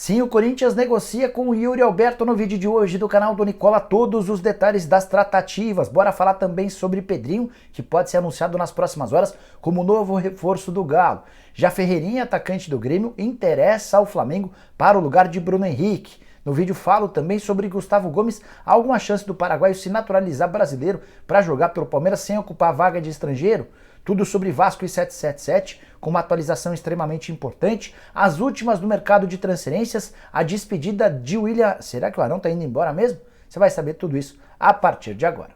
Sim, o Corinthians negocia com o Yuri Alberto. No vídeo de hoje do canal do Nicola, todos os detalhes das tratativas. Bora falar também sobre Pedrinho, que pode ser anunciado nas próximas horas como novo reforço do Galo. Já Ferreirinha, atacante do Grêmio, interessa ao Flamengo para o lugar de Bruno Henrique. No vídeo falo também sobre Gustavo Gomes. Há alguma chance do paraguaio se naturalizar brasileiro para jogar pelo Palmeiras sem ocupar a vaga de estrangeiro? Tudo sobre Vasco e 777, com uma atualização extremamente importante, as últimas do mercado de transferências, a despedida de William. Será que o Arão está indo embora mesmo? Você vai saber tudo isso a partir de agora.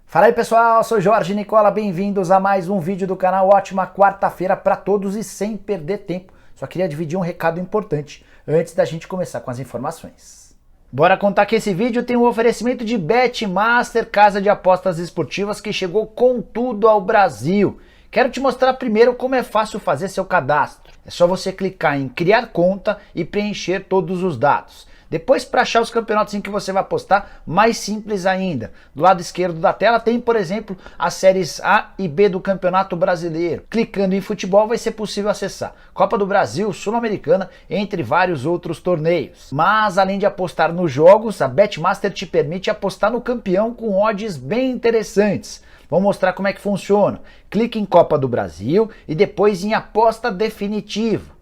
Fala aí pessoal, sou Jorge Nicola, bem-vindos a mais um vídeo do canal. Ótima quarta-feira para todos e sem perder tempo. Só queria dividir um recado importante antes da gente começar com as informações. Bora contar que esse vídeo tem um oferecimento de Betmaster, casa de apostas esportivas que chegou com tudo ao Brasil. Quero te mostrar primeiro como é fácil fazer seu cadastro. É só você clicar em criar conta e preencher todos os dados. Depois, para achar os campeonatos em que você vai apostar, mais simples ainda. Do lado esquerdo da tela tem, por exemplo, as séries A e B do Campeonato Brasileiro. Clicando em futebol vai ser possível acessar Copa do Brasil, Sul-Americana, entre vários outros torneios. Mas, além de apostar nos jogos, a Betmaster te permite apostar no campeão com odds bem interessantes. Vou mostrar como é que funciona. Clique em Copa do Brasil e depois em Aposta Definitiva.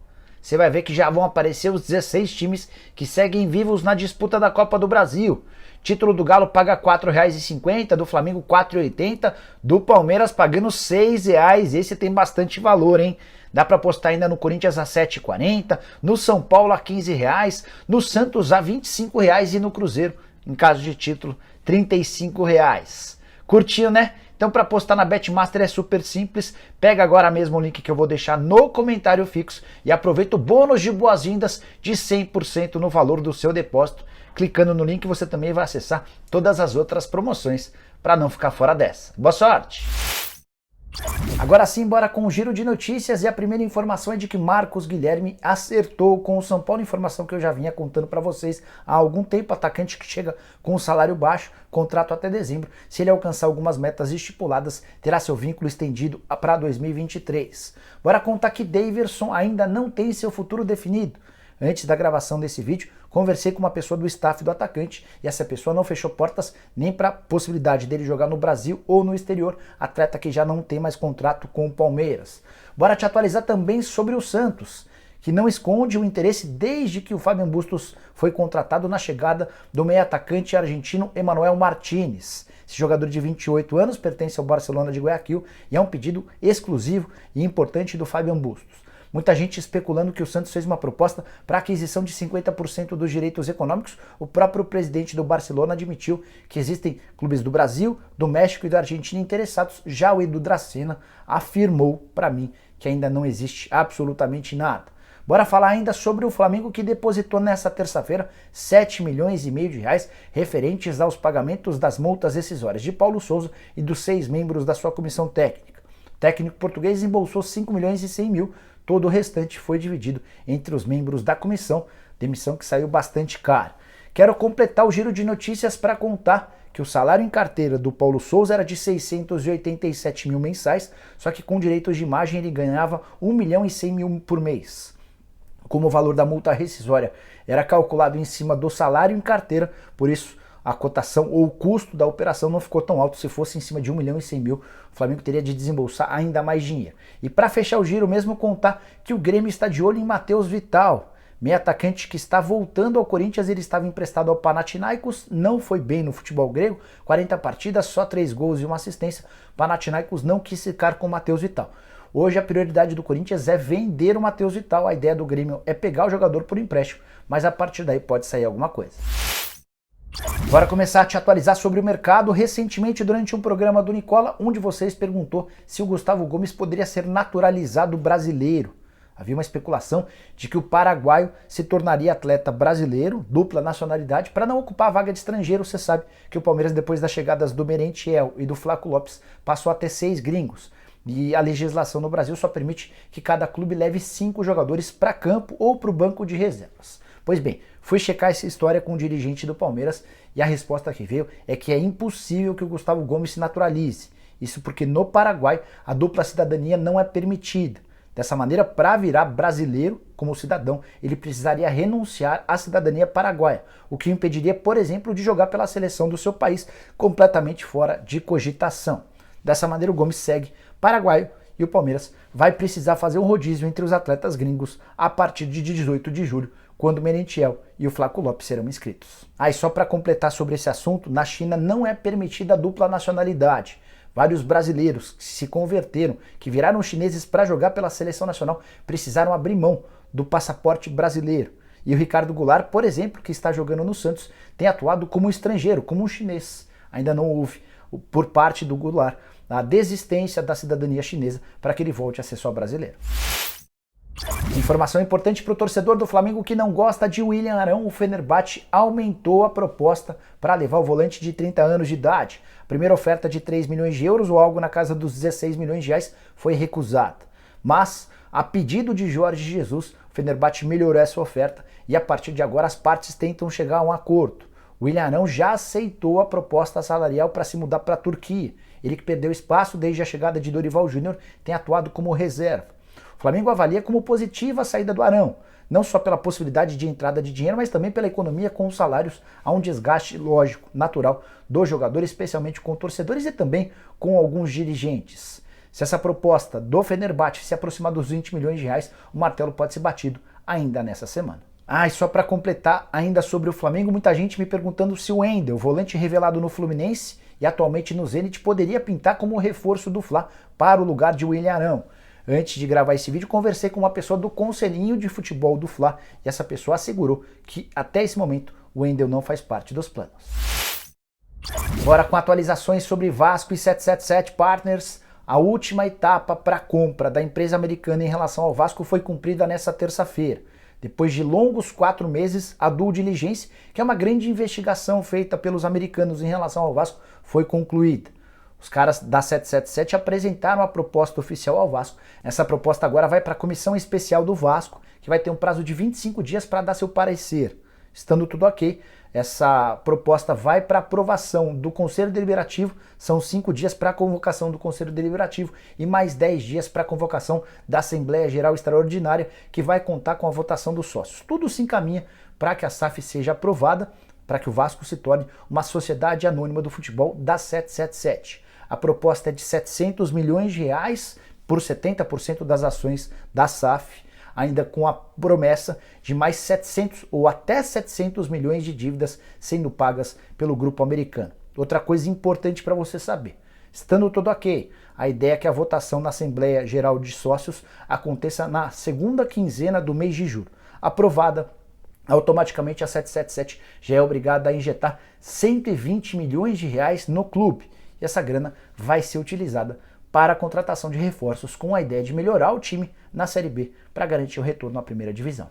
Você vai ver que já vão aparecer os 16 times que seguem vivos na disputa da Copa do Brasil. Título do Galo paga R$ 4,50, do Flamengo R$ 4,80, do Palmeiras pagando R$ 6,00. Esse tem bastante valor, hein? Dá para apostar ainda no Corinthians a R$ 7,40, no São Paulo a R$ 15,00, no Santos a R$ 25,00 e no Cruzeiro, em caso de título, R$ 35,00. Curtiu, né? Então, para apostar na Betmaster é super simples. Pega agora mesmo o link que eu vou deixar no comentário fixo e aproveita o bônus de boas-vindas de 100% no valor do seu depósito. Clicando no link você também vai acessar todas as outras promoções para não ficar fora dessa. Boa sorte! Agora sim, bora com um giro de notícias e a primeira informação é de que Marcos Guilherme acertou com o São Paulo, informação que eu já vinha contando para vocês há algum tempo. Atacante que chega com um salário baixo, contrato até dezembro. Se ele alcançar algumas metas estipuladas, terá seu vínculo estendido para 2023. Bora contar que Daverson ainda não tem seu futuro definido. Antes da gravação desse vídeo, conversei com uma pessoa do staff do atacante e essa pessoa não fechou portas nem para a possibilidade dele jogar no Brasil ou no exterior, atleta que já não tem mais contrato com o Palmeiras. Bora te atualizar também sobre o Santos, que não esconde o interesse desde que o Fabian Bustos foi contratado na chegada do meio-atacante argentino Emmanuel Martínez. Esse jogador de 28 anos pertence ao Barcelona de Guayaquil e é um pedido exclusivo e importante do Fabian Bustos. Muita gente especulando que o Santos fez uma proposta para aquisição de 50% dos direitos econômicos. O próprio presidente do Barcelona admitiu que existem clubes do Brasil, do México e da Argentina interessados. Já o Edu Dracena afirmou para mim que ainda não existe absolutamente nada. Bora falar ainda sobre o Flamengo, que depositou nessa terça-feira 7,5 milhões de reais referentes aos pagamentos das multas rescisórias de Paulo Souza e dos 6 membros da sua comissão técnica. O técnico português embolsou 5 milhões e 100 mil. Todo o restante foi dividido entre os membros da comissão, demissão que saiu bastante cara. Quero completar o giro de notícias para contar que o salário em carteira do Paulo Souza era de 687 mil mensais, só que com direitos de imagem ele ganhava 1 milhão e 100 mil por mês. Como o valor da multa rescisória era calculado em cima do salário em carteira, por isso a cotação ou o custo da operação não ficou tão alto. Se fosse em cima de 1 milhão e 100 mil, o Flamengo teria de desembolsar ainda mais dinheiro. E para fechar o giro mesmo, contar que o Grêmio está de olho em Matheus Vital, meio atacante que está voltando ao Corinthians. Ele estava emprestado ao Panathinaikos, não foi bem no futebol grego, 40 partidas, só 3 gols e uma assistência. O Panathinaikos não quis ficar com o Matheus Vital. Hoje a prioridade do Corinthians é vender o Matheus Vital. A ideia do Grêmio é pegar o jogador por empréstimo, mas a partir daí pode sair alguma coisa. Bora começar a te atualizar sobre o mercado. Recentemente, durante um programa do Nicola, um de vocês perguntou se o Gustavo Gomes poderia ser naturalizado brasileiro. Havia uma especulação de que o paraguaio se tornaria atleta brasileiro, dupla nacionalidade, para não ocupar a vaga de estrangeiro. Você sabe que o Palmeiras, depois das chegadas do Merentiel e do Flaco Lopes, passou a ter 6 gringos. E a legislação no Brasil só permite que cada clube leve 5 jogadores para campo ou para o banco de reservas. Pois bem, fui checar essa história com o dirigente do Palmeiras e a resposta que veio é que é impossível que o Gustavo Gomes se naturalize. Isso porque no Paraguai a dupla cidadania não é permitida. Dessa maneira, para virar brasileiro como cidadão, ele precisaria renunciar à cidadania paraguaia, o que o impediria, por exemplo, de jogar pela seleção do seu país, completamente fora de cogitação. Dessa maneira, o Gomes segue paraguaio e o Palmeiras vai precisar fazer um rodízio entre os atletas gringos a partir de 18 de julho, quando o Merentiel e o Flaco Lopes serão inscritos. E só para completar sobre esse assunto, na China não é permitida a dupla nacionalidade. Vários brasileiros que se converteram, que viraram chineses para jogar pela seleção nacional, precisaram abrir mão do passaporte brasileiro. E o Ricardo Goulart, por exemplo, que está jogando no Santos, tem atuado como estrangeiro, como um chinês. Ainda não houve, por parte do Goulart, a desistência da cidadania chinesa para que ele volte a ser só brasileiro. Informação importante para o torcedor do Flamengo que não gosta de William Arão: o Fenerbahçe aumentou a proposta para levar o volante de 30 anos de idade. A primeira oferta de 3 milhões de euros ou algo na casa dos 16 milhões de reais foi recusada. Mas, a pedido de Jorge Jesus, o Fenerbahçe melhorou essa oferta e a partir de agora as partes tentam chegar a um acordo. O William Arão já aceitou a proposta salarial para se mudar para a Turquia. Ele que perdeu espaço desde a chegada de Dorival Júnior tem atuado como reserva. O Flamengo avalia como positiva a saída do Arão, não só pela possibilidade de entrada de dinheiro, mas também pela economia com os salários. Há um desgaste lógico, natural do jogador, especialmente com torcedores e também com alguns dirigentes. Se essa proposta do Fenerbahçe se aproximar dos 20 milhões de reais, o martelo pode ser batido ainda nessa semana. E só para completar ainda sobre o Flamengo, muita gente me perguntando se o Wendel, volante revelado no Fluminense e atualmente no Zenit, poderia pintar como reforço do Fla para o lugar de William Arão. Antes de gravar esse vídeo, conversei com uma pessoa do Conselhinho de Futebol do Fla e essa pessoa assegurou que até esse momento o Wendel não faz parte dos planos. Bora com atualizações sobre Vasco e 777 Partners. A última etapa para a compra da empresa americana em relação ao Vasco foi cumprida nesta terça-feira. Depois de longos 4 meses, a due diligence, que é uma grande investigação feita pelos americanos em relação ao Vasco, foi concluída. Os caras da 777 apresentaram a proposta oficial ao Vasco. Essa proposta agora vai para a comissão especial do Vasco, que vai ter um prazo de 25 dias para dar seu parecer. Estando tudo ok, essa proposta vai para aprovação do Conselho Deliberativo, são 5 dias para a convocação do Conselho Deliberativo e mais 10 dias para a convocação da Assembleia Geral Extraordinária, que vai contar com a votação dos sócios. Tudo se encaminha para que a SAF seja aprovada, para que o Vasco se torne uma sociedade anônima do futebol da 777. A proposta é de 700 milhões de reais por 70% das ações da SAF, ainda com a promessa de mais 700 ou até 700 milhões de dívidas sendo pagas pelo grupo americano. Outra coisa importante para você saber: estando tudo ok, a ideia é que a votação na Assembleia Geral de Sócios aconteça na segunda quinzena do mês de julho. Aprovada, automaticamente a 777 já é obrigada a injetar 120 milhões de reais no clube. E essa grana vai ser utilizada para a contratação de reforços, com a ideia de melhorar o time na Série B para garantir o retorno à primeira divisão.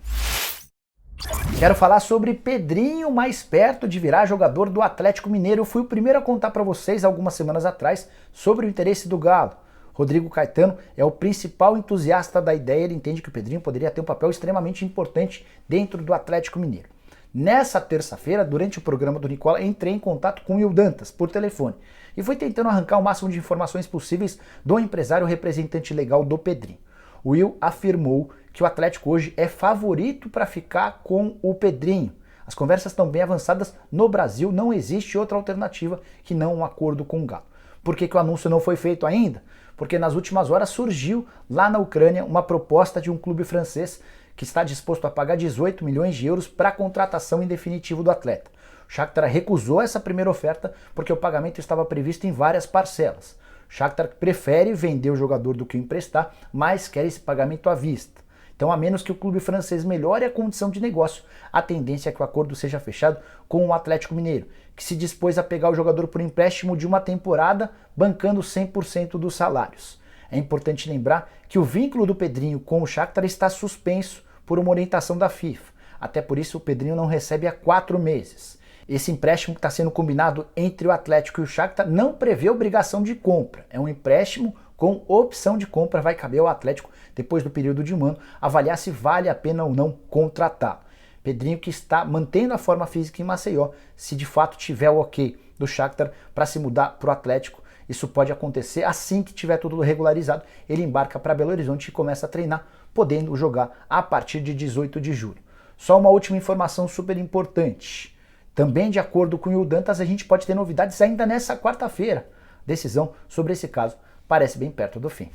Quero falar sobre Pedrinho, mais perto de virar jogador do Atlético Mineiro. Eu fui o primeiro a contar para vocês algumas semanas atrás sobre o interesse do Galo. Rodrigo Caetano é o principal entusiasta da ideia. Ele entende que o Pedrinho poderia ter um papel extremamente importante dentro do Atlético Mineiro. Nessa terça-feira, durante o programa do Nicola, entrei em contato com o Will Dantas por telefone e fui tentando arrancar o máximo de informações possíveis do empresário representante legal do Pedrinho. O Will afirmou que o Atlético hoje é favorito para ficar com o Pedrinho. As conversas estão bem avançadas no Brasil, não existe outra alternativa que não um acordo com o Galo. Por que o anúncio não foi feito ainda? Porque nas últimas horas surgiu lá na Ucrânia uma proposta de um clube francês que está disposto a pagar 18 milhões de euros para a contratação em definitivo do atleta. O Shakhtar recusou essa primeira oferta porque o pagamento estava previsto em várias parcelas. O Shakhtar prefere vender o jogador do que o emprestar, mas quer esse pagamento à vista. Então, a menos que o clube francês melhore a condição de negócio, a tendência é que o acordo seja fechado com o Atlético Mineiro, que se dispôs a pegar o jogador por empréstimo de uma temporada, bancando 100% dos salários. É importante lembrar que o vínculo do Pedrinho com o Shakhtar está suspenso por uma orientação da FIFA. Até por isso o Pedrinho não recebe há 4 meses. Esse empréstimo que está sendo combinado entre o Atlético e o Shakhtar não prevê obrigação de compra. É um empréstimo com opção de compra. Vai caber ao Atlético, depois do período de um ano, avaliar se vale a pena ou não contratá-lo. Pedrinho que está mantendo a forma física em Maceió, se de fato tiver o ok do Shakhtar para se mudar para o Atlético. Isso pode acontecer assim que tiver tudo regularizado. Ele embarca para Belo Horizonte e começa a treinar, podendo jogar a partir de 18 de julho. Só uma última informação super importante. Também de acordo com o Will Dantas, a gente pode ter novidades ainda nessa quarta-feira. Decisão sobre esse caso parece bem perto do fim.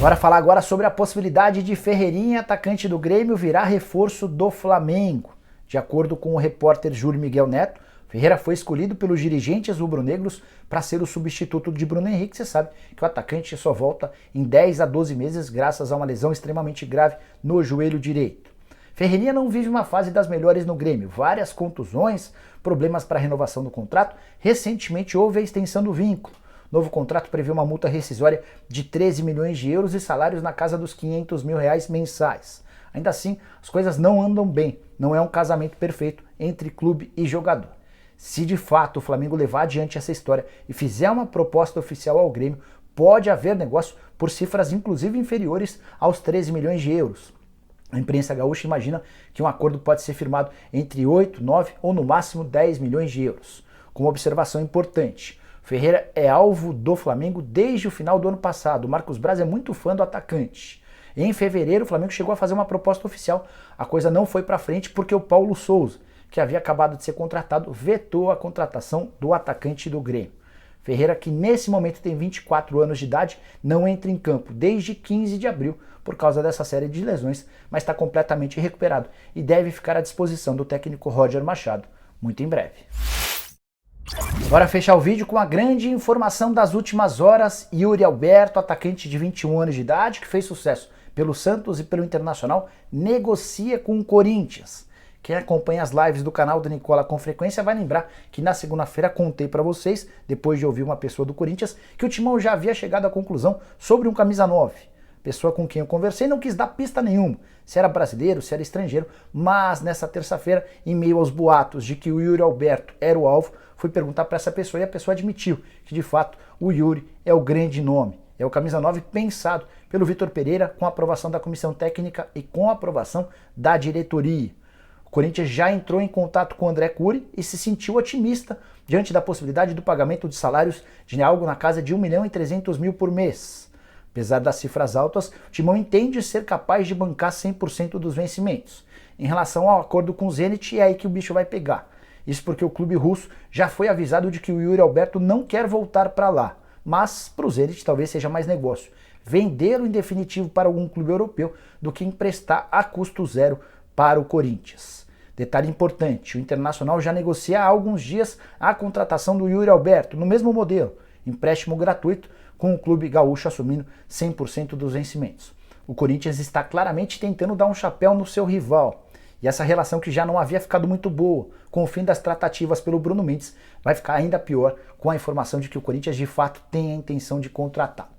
Bora falar agora sobre a possibilidade de Ferreirinha, atacante do Grêmio, virar reforço do Flamengo. De acordo com o repórter Júlio Miguel Neto, Ferreira foi escolhido pelos dirigentes rubro-negros para ser o substituto de Bruno Henrique. Você sabe que o atacante só volta em 10 a 12 meses graças a uma lesão extremamente grave no joelho direito. Ferreirinha não vive uma fase das melhores no Grêmio, várias contusões, problemas para a renovação do contrato, recentemente houve a extensão do vínculo. Novo contrato prevê uma multa rescisória de 13 milhões de euros e salários na casa dos 500 mil reais mensais. Ainda assim, as coisas não andam bem, não é um casamento perfeito entre clube e jogador. Se de fato o Flamengo levar adiante essa história e fizer uma proposta oficial ao Grêmio, pode haver negócio por cifras inclusive inferiores aos 13 milhões de euros. A imprensa gaúcha imagina que um acordo pode ser firmado entre 8, 9 ou no máximo 10 milhões de euros. Com uma observação importante, Ferreira é alvo do Flamengo desde o final do ano passado. O Marcos Braz é muito fã do atacante. Em fevereiro, o Flamengo chegou a fazer uma proposta oficial. A coisa não foi para frente porque o Paulo Souza, que havia acabado de ser contratado, vetou a contratação do atacante do Grêmio. Ferreira, que nesse momento tem 24 anos de idade, não entra em campo desde 15 de abril por causa dessa série de lesões, mas está completamente recuperado e deve ficar à disposição do técnico Roger Machado muito em breve. Bora fechar o vídeo com a grande informação das últimas horas. Yuri Alberto, atacante de 21 anos de idade, que fez sucesso pelo Santos e pelo Internacional, negocia com o Corinthians. Quem acompanha as lives do canal do Nicola com frequência vai lembrar que na segunda-feira contei para vocês, depois de ouvir uma pessoa do Corinthians, que o Timão já havia chegado à conclusão sobre um camisa 9. Pessoa com quem eu conversei não quis dar pista nenhuma, se era brasileiro, se era estrangeiro, mas nessa terça-feira, em meio aos boatos de que o Yuri Alberto era o alvo, fui perguntar para essa pessoa e a pessoa admitiu que de fato o Yuri é o grande nome, é o camisa 9 pensado pelo Vitor Pereira com a aprovação da comissão técnica e com a aprovação da diretoria. O Corinthians já entrou em contato com o André Curi e se sentiu otimista diante da possibilidade do pagamento de salários de algo na casa de 1.300.000 por mês. Apesar das cifras altas, o Timão entende ser capaz de bancar 100% dos vencimentos. Em relação ao acordo com o Zenit, é aí que o bicho vai pegar. Isso porque o clube russo já foi avisado de que o Yuri Alberto não quer voltar para lá. Mas para o Zenit talvez seja mais negócio vendê-lo em definitivo para algum clube europeu do que emprestar a custo zero para o Corinthians. Detalhe importante, o Internacional já negocia há alguns dias a contratação do Yuri Alberto no mesmo modelo, empréstimo gratuito, com o clube gaúcho assumindo 100% dos vencimentos. O Corinthians está claramente tentando dar um chapéu no seu rival. E essa relação que já não havia ficado muito boa, com o fim das tratativas pelo Bruno Mendes, vai ficar ainda pior com a informação de que o Corinthians de fato tem a intenção de contratá-lo.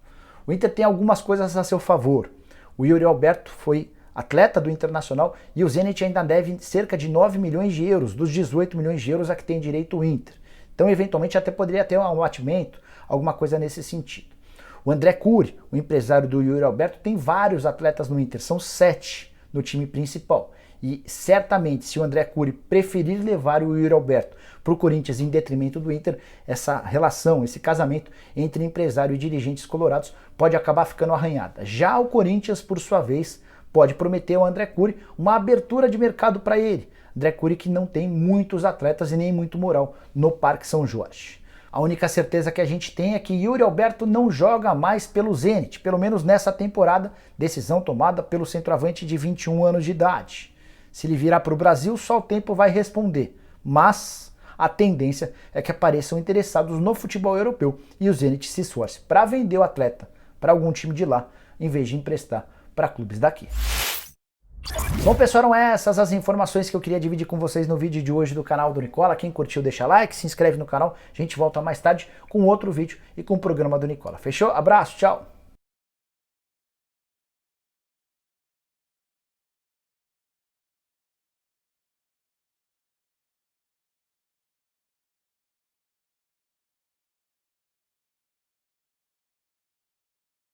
O Inter tem algumas coisas a seu favor. O Yuri Alberto foi atleta do Internacional e o Zenit ainda deve cerca de 9 milhões de euros, dos 18 milhões de euros a que tem direito o Inter. Então, eventualmente, até poderia ter um abatimento, alguma coisa nesse sentido. O André Curi, o empresário do Yuri Alberto, tem vários atletas no Inter, são 7 no time principal. E certamente, se o André Curi preferir levar o Yuri Alberto para o Corinthians em detrimento do Inter, essa relação, esse casamento entre empresário e dirigentes colorados pode acabar ficando arranhada. Já o Corinthians, por sua vez, pode prometer ao André Curi uma abertura de mercado para ele. André Curi que não tem muitos atletas e nem muito moral no Parque São Jorge. A única certeza que a gente tem é que Yuri Alberto não joga mais pelo Zenit, pelo menos nessa temporada, decisão tomada pelo centroavante de 21 anos de idade. Se ele virar para o Brasil, só o tempo vai responder, mas a tendência é que apareçam interessados no futebol europeu e o Zenit se esforce para vender o atleta para algum time de lá, em vez de emprestar para clubes daqui. Bom, pessoal, eram essas as informações que eu queria dividir com vocês no vídeo de hoje do canal do Nicola. Quem curtiu, deixa like, se inscreve no canal. A gente volta mais tarde com outro vídeo e com o programa do Nicola. Fechou? Abraço, tchau!